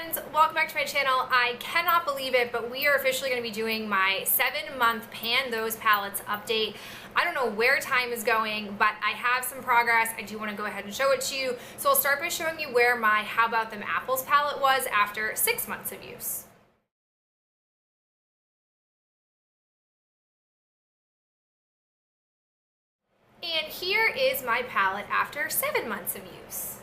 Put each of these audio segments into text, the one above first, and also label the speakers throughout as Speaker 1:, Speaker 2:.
Speaker 1: friends, welcome back to my channel. I cannot believe it, but we are officially going to be doing my 7-month Pan Those Palettes update. I don't know where time is going, but I have some progress. I do want to go ahead and show it to you. So I'll start by showing you where my How About Them Apples palette was after 6 months of use. And here is my palette after 7 months of use.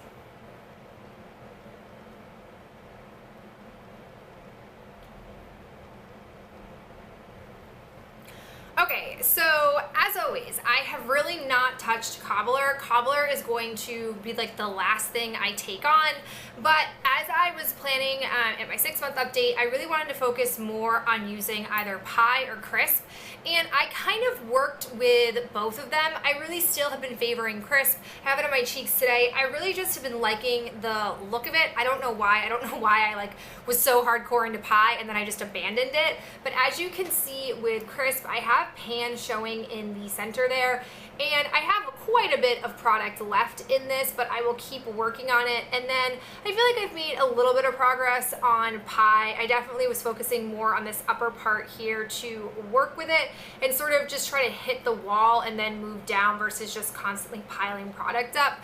Speaker 1: Okay, so as always, I have really not touched Cobbler. Cobbler is going to be like the last thing I take on, but as I was planning at my 6-month update, I really wanted to focus more on using either Pie or Crisp, and I kind of worked with both of them. I really still have been favoring Crisp. I have it on my cheeks today. I really just have been liking the look of it. I don't know why. I don't know why I was so hardcore into Pie and then I just abandoned it, but as you can see with Crisp, I have Pan showing in the center there, and I have quite a bit of product left in this, but I will keep working on it. And then I feel like I've made a little bit of progress on Pie. I definitely was focusing more on this upper part here to work with it and sort of just try to hit the wall and then move down versus just constantly piling product up.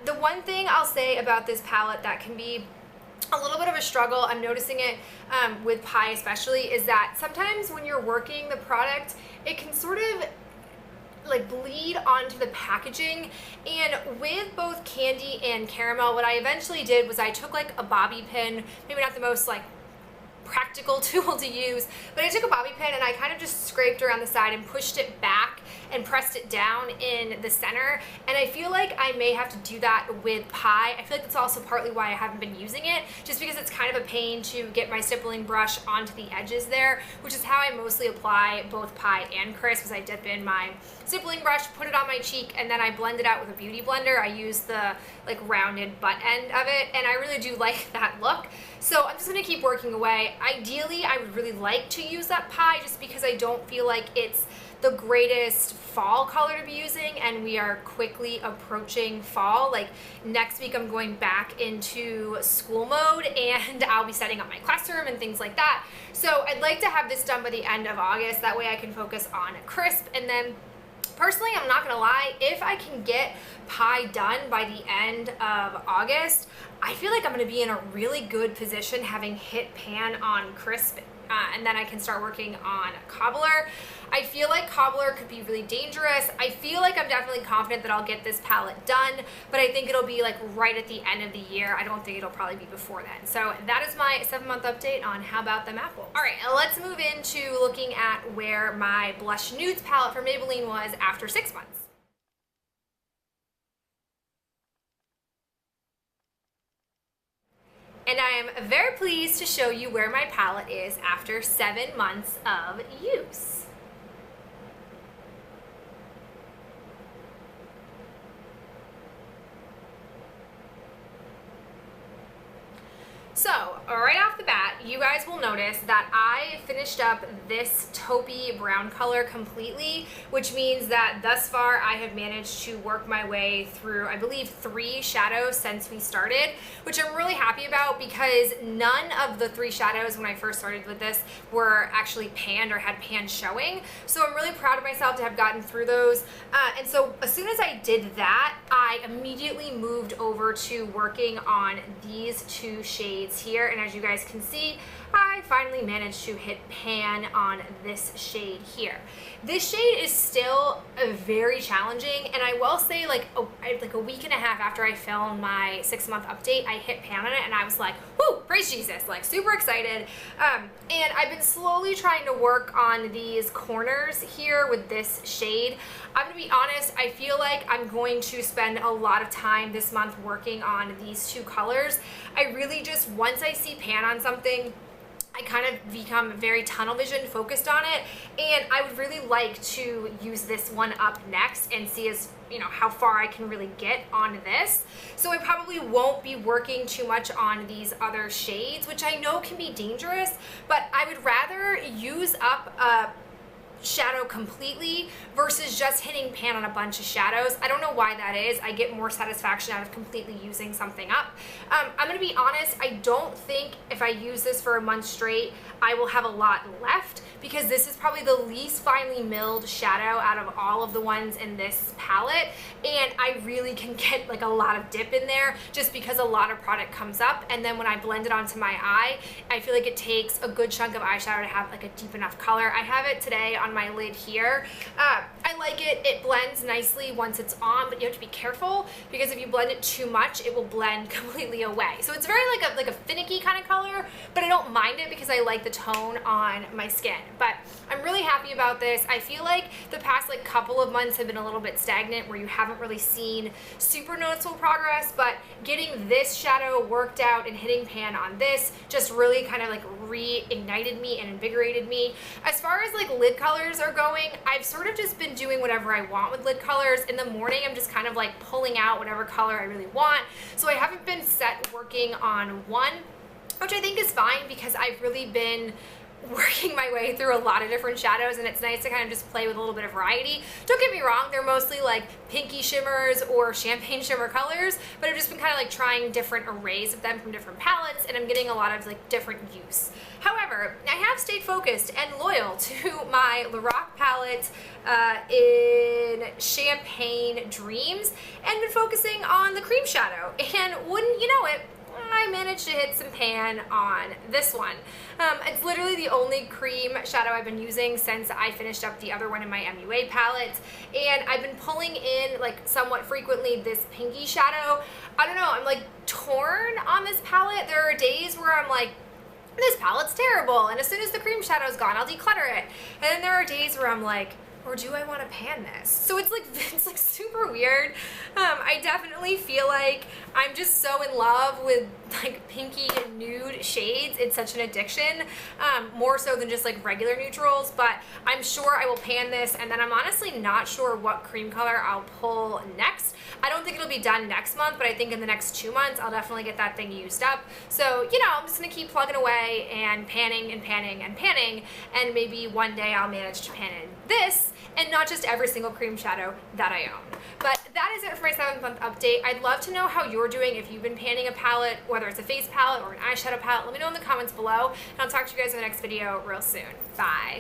Speaker 1: The one thing I'll say about this palette that can be a little bit of a struggle, I'm noticing it with Pie especially, is that sometimes when you're working the product, it can sort of bleed onto the packaging. And with both candy and caramel, what I eventually did was I took a bobby pin, maybe not the most practical tool to use, but I took a bobby pin and I kind of just scraped around the side and pushed it back and pressed it down in the center. And I feel like I may have to do that with Pie. I feel like that's also partly why I haven't been using it, just because it's kind of a pain to get my stippling brush onto the edges there, which is how I mostly apply both Pie and Crisp, as I dip in my stippling brush, put it on my cheek, and then I blend it out with a beauty blender. I use the rounded butt end of it, and I really do like that look. So I'm just gonna keep working away. Ideally, I would really like to use that Pie just because I don't feel like it's the greatest fall color to be using, and we are quickly approaching fall. Next week I'm going back into school mode and I'll be setting up my classroom and things like that. So I'd like to have this done by the end of August. That way I can focus on Crisp. And then personally, I'm not gonna lie, if I can get Pie done by the end of August, I feel like I'm gonna be in a really good position having hit Pan on Crisp, and then I can start working on Cobbler. I feel like Cobbler could be really dangerous. I feel like I'm definitely confident that I'll get this palette done, but I think it'll be right at the end of the year. I don't think it'll probably be before then. So that is my 7-month update on How About Them Apples. All right, let's move into looking at where my Blush Nudes palette from Maybelline was after 6 months. And I am very pleased to show you where my palette is after 7 months of use. So, right off the bat, you guys will notice that I finished up this taupey brown color completely, which means that thus far I have managed to work my way through, I believe, 3 shadows since we started, which I'm really happy about because none of the 3 shadows when I first started with this were actually panned or had pan showing. So I'm really proud of myself to have gotten through those. And so as soon as I did that, I immediately moved over to working on these 2 shades here, and as you guys can see, I finally managed to hit Pan on this shade here. This shade is still very challenging, and I will say a week and a half after I filmed my 6-month update, I hit Pan on it and I was like, whoo, praise Jesus, super excited. And I've been slowly trying to work on these corners here with this shade. I'm gonna be honest, I feel like I'm going to spend a lot of time this month working on these 2 colors. I really just, once I see Pan on something, I kind of become very tunnel vision focused on it, and I would really like to use this one up next and see how far I can really get on this. So I probably won't be working too much on these other shades, which I know can be dangerous, but I would rather use up a shadow completely versus just hitting pan on a bunch of shadows. I don't know why that is. I get more satisfaction out of completely using something up. I'm gonna be honest, I don't think if I use this for a month straight, I will have a lot left, because this is probably the least finely milled shadow out of all of the ones in this palette, and I really can get like a lot of dip in there just because a lot of product comes up, and then when I blend it onto my eye, I feel like it takes a good chunk of eyeshadow to have like a deep enough color. I have it today on my lid here. I like it. It blends nicely once it's on, but you have to be careful because if you blend it too much, it will blend completely away. So it's very like a finicky kind of color, but I don't mind it because I like the tone on my skin. But I'm really happy about this. I feel like the past like couple of months have been a little bit stagnant where you haven't really seen super noticeable progress, but getting this shadow worked out and hitting pan on this just really kind of like reignited me and invigorated me. As far as like lid colors are going, I've sort of just been doing whatever I want with lid colors. In the morning, I'm just kind of like pulling out whatever color I really want. So I haven't been set working on one, which I think is fine because I've really been working my way through a lot of different shadows, and it's nice to kind of just play with a little bit of variety. Don't get me wrong, they're mostly like pinky shimmers or champagne shimmer colors, but I've just been kind of like trying different arrays of them from different palettes, and I'm getting a lot of like different use. However, I have stayed focused and loyal to my Lorac palette in Champagne Dreams and been focusing on the cream shadow, and wouldn't you know it, I managed to hit some pan on this one. It's literally the only cream shadow I've been using since I finished up the other one in my MUA palette, and I've been pulling in like somewhat frequently this pinky shadow. I don't know, I'm like torn on this palette. There are days where I'm like, this palette's terrible, and as soon as the cream shadow's gone, I'll declutter it. And then there are days where I'm like, or do I want to pan this? So it's like super weird. I definitely feel like I'm just so in love with like pinky and nude shades. It's such an addiction, more so than just like regular neutrals, but I'm sure I will pan this, and then I'm honestly not sure what cream color I'll pull next. I don't think it'll be done next month, but I think in the next 2 months, I'll definitely get that thing used up. So, you know, I'm just gonna keep plugging away and panning and panning and panning, and maybe one day I'll manage to pan in this, and not just every single cream shadow that I own. But that is it for my 7th month update. I'd love to know how you're doing, if you've been panning a palette, whether it's a face palette or an eyeshadow palette. Let me know in the comments below, and I'll talk to you guys in the next video real soon. Bye.